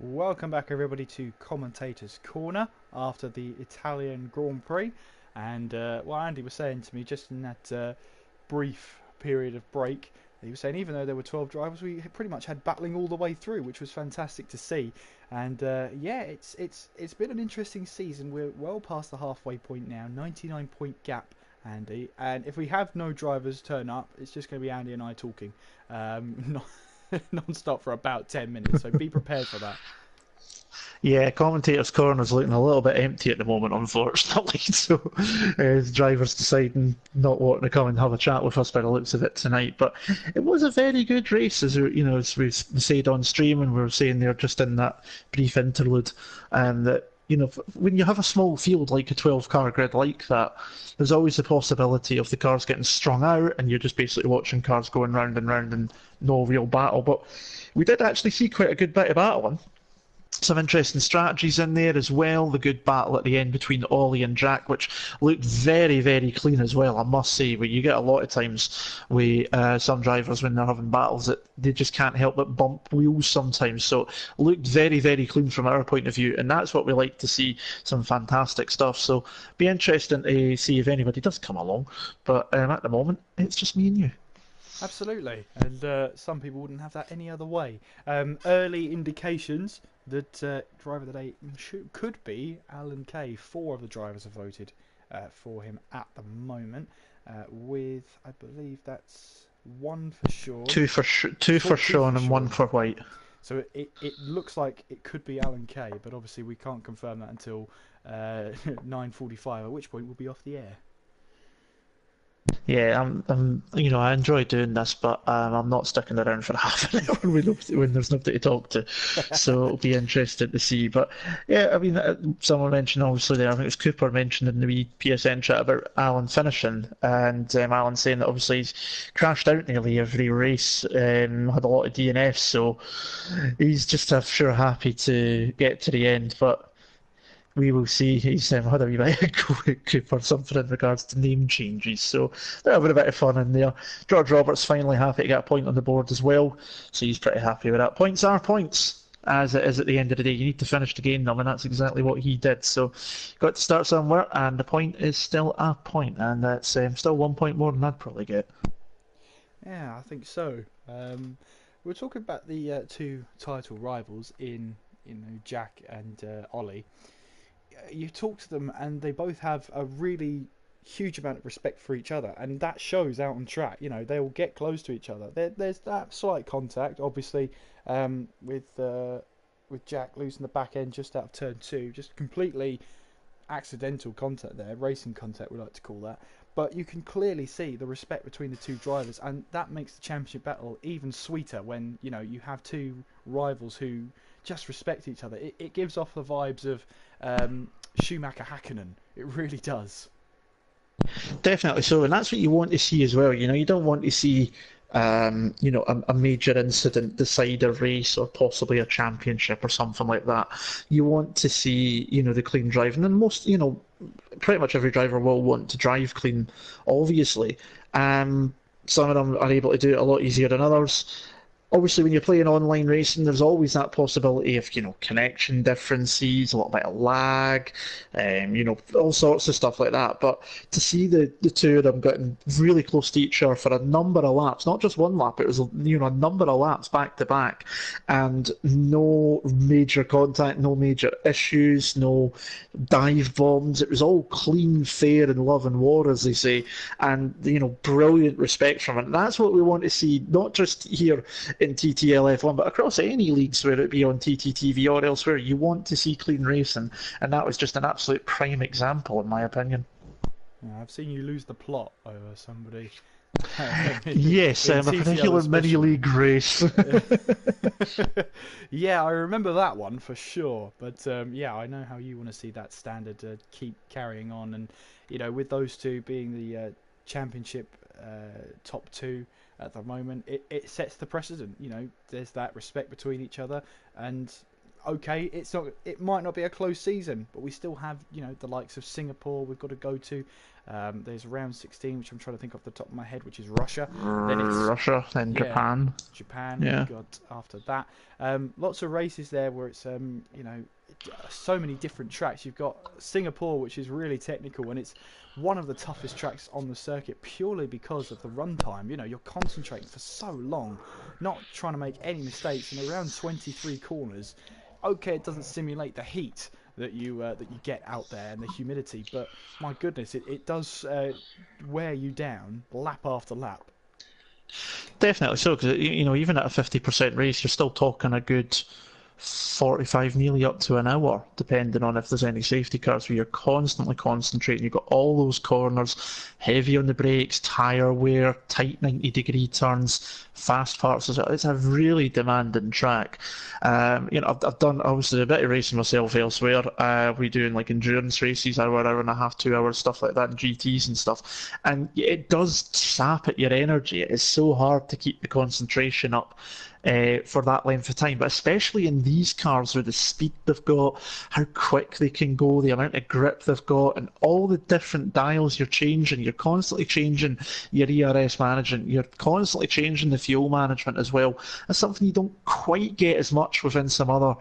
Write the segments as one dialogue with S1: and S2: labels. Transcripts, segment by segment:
S1: Welcome back everybody to Commentators Corner after the Italian Grand Prix. And what Andy was saying to me just in that brief period of break, he was saying even though there were 12 drivers, we pretty much had battling all the way through, which was fantastic to see. And yeah, it's been an interesting season. We're well past the halfway point now, 99-point gap, Andy. And if we have no drivers turn up, it's just going to be Andy and I talking. Non-stop for about 10 minutes, so be prepared for that.
S2: Yeah, commentators' corner's looking a little bit empty at the moment, unfortunately. So, drivers deciding not wanting to come and have a chat with us by the looks of it tonight. But it was a very good race, as we said on stream, and we were saying there just in that brief interlude, and that when you have a small field like a 12-car grid like that, there's always the possibility of the cars getting strung out, and you're just basically watching cars going round and round and no real battle. But we did actually see quite a good bit of battling. Some interesting strategies in there as well. The good battle at the end between Ollie and Jack, which looked very, very clean as well, I must say. But you get a lot of times with some drivers when they're having battles that they just can't help but bump wheels sometimes. So it looked very, very clean from our point of view, and that's what we like to see. Some fantastic stuff. So be interesting to see if anybody does come along. But at the moment, it's just me and you.
S1: Absolutely, and some people wouldn't have that any other way. Early indications that driver of the day could be Alan Kay. Four of the drivers have voted for him at the moment, with I believe that's one for Sean,
S2: Two for
S1: two for
S2: Sean and one
S1: Sean.
S2: for White.
S1: So it looks like it could be Alan Kay, but obviously we can't confirm that until 9:45, at which point we'll be off the air.
S2: Yeah, I enjoy doing this, but I'm not sticking around for half an hour when there's nobody to talk to. So it'll be interesting to see. But yeah, I mean, someone mentioned obviously there, I think it was Cooper mentioned in the wee PSN chat about Alan finishing, and Alan saying that obviously he's crashed out nearly every race, had a lot of DNFs, so he's just sure happy to get to the end. But we will see. He's had a wee bit of Coop or something in regards to name changes. So they're having a bit of fun in there. George Roberts finally happy to get a point on the board as well. So he's pretty happy with that. Points are points. As it is at the end of the day, you need to finish to gain them, and that's exactly what he did. So, got to start somewhere, and the point is still a point, and that's still 1 point more than I'd probably get.
S1: Yeah, I think so. We're talking about the two title rivals in Jack and Ollie. You talk to them and they both have a really huge amount of respect for each other, and that shows out on track. They will get close to each other. There's that slight contact, obviously, with Jack losing the back end just out of turn two, just completely accidental contact there, racing contact we like to call that. But you can clearly see the respect between the two drivers, and that makes the championship battle even sweeter when you have two rivals who just respect each other. It gives off the vibes of Schumacher Hakkinen. It really does.
S2: Definitely so, and that's what you want to see as well. You don't want to see, a major incident decide a race or possibly a championship or something like that. You want to see, the clean driving, and pretty much every driver will want to drive clean, obviously. Some of them are able to do it a lot easier than others. Obviously, when you're playing online racing, there's always that possibility of, connection differences, a little bit of lag, all sorts of stuff like that. But to see the two of them getting really close to each other for a number of laps, not just one lap, it was, a number of laps back to back, and no major contact, no major issues, no dive bombs. It was all clean, fair, and love and war, as they say, and, brilliant respect from it. And that's what we want to see, not just here in TTL F1, but across any leagues, whether it be on TTTV or elsewhere. You want to see clean racing, and that was just an absolute prime example, in my opinion.
S1: Yeah, I've seen you lose the plot over somebody
S2: Yes,
S1: in
S2: a
S1: TTL
S2: particular mini
S1: especially.
S2: league race.
S1: Yeah, I remember that one for sure. But yeah, I know how you want to see that standard keep carrying on, and with those two being the championship top two at the moment, it sets the precedent. There's that respect between each other, and okay, it might not be a close season, but we still have the likes of Singapore we've got to go to. There's round 16, which I'm trying to think off the top of my head, which is Russia. Then it's
S2: Russia, then Japan.
S1: Japan.
S2: Yeah.
S1: We've got after that. Lots of races there where it's so many different tracks. You've got Singapore, which is really technical, and it's one of the toughest tracks on the circuit purely because of the runtime. You're concentrating for so long, not trying to make any mistakes, and around 23 corners. Okay, it doesn't simulate the heat that you get out there and the humidity, but my goodness, it does wear you down lap after lap.
S2: Definitely so, because even at a 50% race, you're still talking a good 45, nearly up to an hour, depending on if there's any safety cars, where you're constantly concentrating. You've got all those corners, heavy on the brakes, tyre wear, tight 90-degree turns, fast parts as well. It's a really demanding track. I've done obviously a bit of racing myself elsewhere. We doing like endurance races, hour and a half, 2 hours, stuff like that, and GTs and stuff. And it does sap at your energy. It is so hard to keep the concentration up for that length of time, but especially in these cars with the speed they've got, how quick they can go, the amount of grip they've got, and all the different dials you're changing. You're constantly changing your ERS management, you're constantly changing the fuel management as well. That's something you don't quite get as much within some other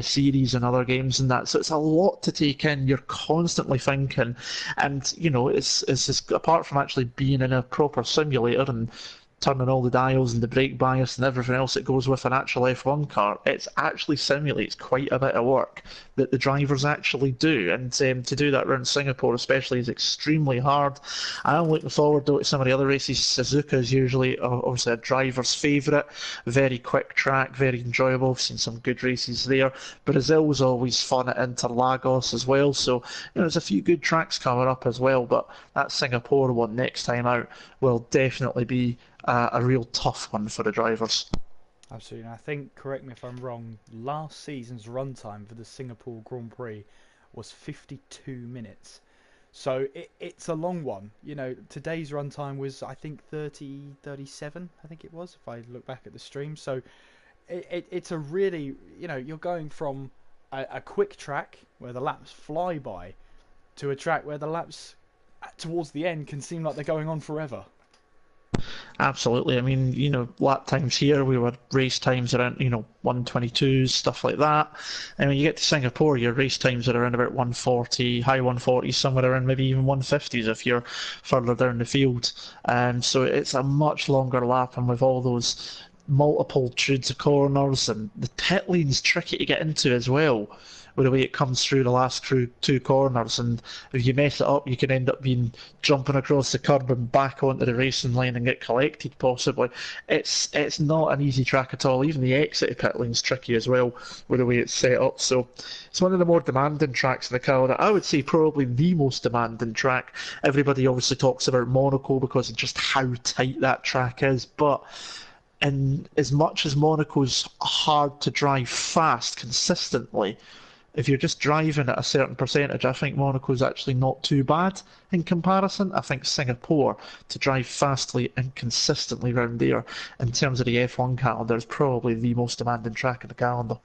S2: series and other games and that. So it's a lot to take in. You're constantly thinking, and it's apart from actually being in a proper simulator and turning all the dials and the brake bias and everything else that goes with an actual F1 car, it actually simulates quite a bit of work that the drivers actually do. And to do that around Singapore especially is extremely hard. I'm looking forward to some of the other races. Suzuka is usually obviously a driver's favourite. Very quick track, very enjoyable. I've seen some good races there. Brazil was always fun at Interlagos as well. So there's a few good tracks coming up as well. But that Singapore one next time out will definitely be a real tough one for the drivers.
S1: Absolutely. And I think, correct me if I'm wrong, last season's runtime for the Singapore Grand Prix was 52 minutes. So it's a long one. Today's runtime was, I think, 37, I think it was, if I look back at the stream. So it's a really, you're going from a quick track where the laps fly by to a track where the laps towards the end can seem like they're going on forever.
S2: Absolutely. I mean, lap times here, we were race times around, 122s, stuff like that. And when you get to Singapore, your race times are around about 140, high 140s, somewhere around maybe even 150s if you're further down the field. So it's a much longer lap, and with all those multiple trudes of corners, and the pit lane's tricky to get into as well, with the way it comes through the last two corners, and if you mess it up, you can end up jumping across the curb and back onto the racing lane and get collected possibly. It's not an easy track at all. Even the exit of pit lane's tricky as well with the way it's set up. So it's one of the more demanding tracks in the calendar. I would say probably the most demanding track. Everybody obviously talks about Monaco because of just how tight that track is, but and as much as Monaco's hard to drive fast consistently, if you're just driving at a certain percentage, I think Monaco's actually not too bad in comparison. I think Singapore, to drive fastly and consistently round there, in terms of the F1 calendar, is probably the most demanding track in the calendar.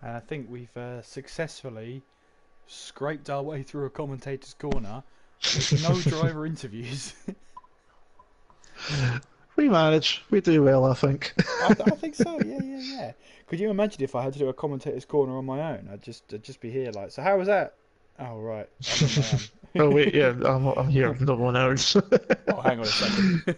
S1: I think we've successfully scraped our way through a commentator's corner with no driver interviews.
S2: We manage. We do well, I think.
S1: I think so. Yeah. Could you imagine if I had to do a commentator's corner on my own? I'd just be here like, so how was that? Oh right.
S2: Oh wait, yeah, I'm here. No one else.
S1: Oh, hang on a second.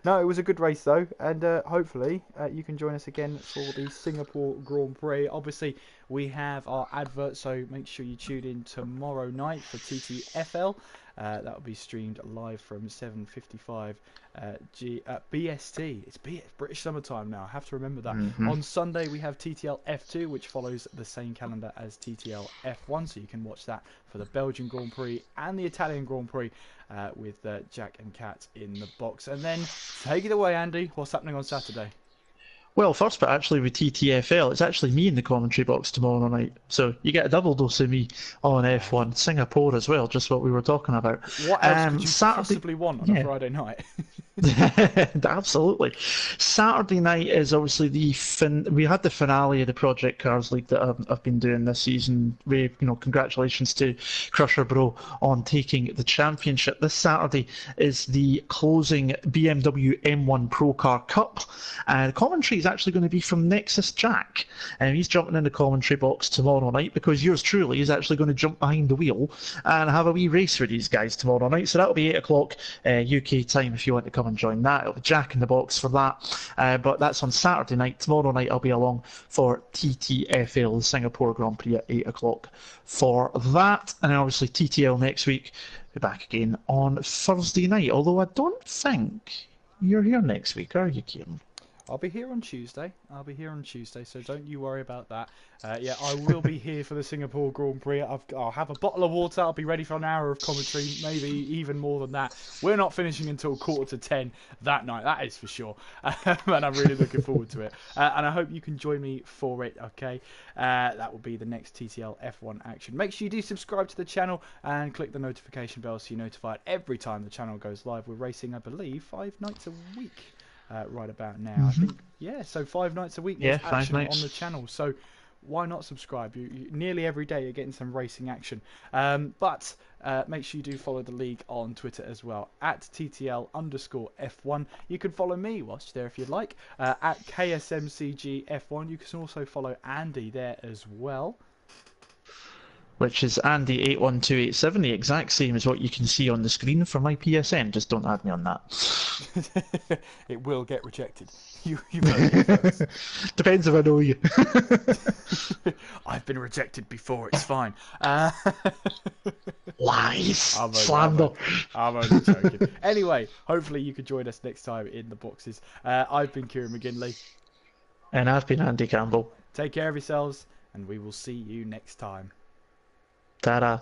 S1: No, it was a good race though, and hopefully you can join us again for the Singapore Grand Prix. Obviously, we have our advert, so make sure you tune in tomorrow night for TTFL. That will be streamed live from 7:55 BST. It's British Summertime now. I have to remember that.
S2: Mm-hmm.
S1: On Sunday we have TTL F2, which follows the same calendar as TTL F1, so you can watch that for the Belgian Grand Prix and the Italian Grand Prix with Jack and Kat in the box. And then take it away, Andy. What's happening on Saturday?
S2: Well, first bit actually with TTFL, it's actually me in the commentary box tomorrow night. So you get a double dose of me on F1. Singapore as well, just what we were talking about.
S1: What else could you possibly want on a Friday night?
S2: Absolutely. Saturday night is obviously we had the finale of the Project Cars League that I've been doing this season. Congratulations to Crusher Bro on taking the championship. This Saturday is the closing BMW M1 Pro Car Cup. The commentary is actually going to be from Nexus Jack, and he's jumping in the commentary box tomorrow night because yours truly is actually going to jump behind the wheel and have a wee race with these guys tomorrow night. So that'll be 8 o'clock UK time if you want to come and join that. It'll be Jack in the box for that. But that's on Saturday night. Tomorrow night I'll be along for TTFL, the Singapore Grand Prix at 8 o'clock for that. And then obviously TTL next week. Be back again on Thursday night. Although I don't think you're here next week, are you, Kieran?
S1: I'll be here on Tuesday. So don't you worry about that. Yeah, I will be here for the Singapore Grand Prix. I'll have a bottle of water. I'll be ready for an hour of commentary, maybe even more than that. We're not finishing until 9:45 that night, that is for sure. And I'm really looking forward to it. And I hope you can join me for it, okay? That will be the next TTL F1 action. Make sure you do subscribe to the channel and click the notification bell so you're notified every time the channel goes live. We're racing, I believe, 5 nights a week. Right about now, I think, yeah. So 5 nights a week,
S2: yeah,
S1: action
S2: 5 nights
S1: on the channel. So why not subscribe? Nearly every day you're getting some racing action. But make sure you do follow the league on Twitter as well at TTL_F1. You can follow me, watch there if you'd like, at KSMCG F1. You can also follow Andy there as well,
S2: which is Andy81287, the exact same as what you can see on the screen for my PSN. Just don't add me on that.
S1: It will get rejected. You heard it first.
S2: Depends if I know you.
S1: I've been rejected before, it's fine.
S2: Lies. Slander.
S1: I'm only joking. Anyway, hopefully you can join us next time in the boxes. I've been Kieran McGinley.
S2: And I've been Andy Campbell.
S1: Take care of yourselves, and we will see you next time.
S2: Ta-da.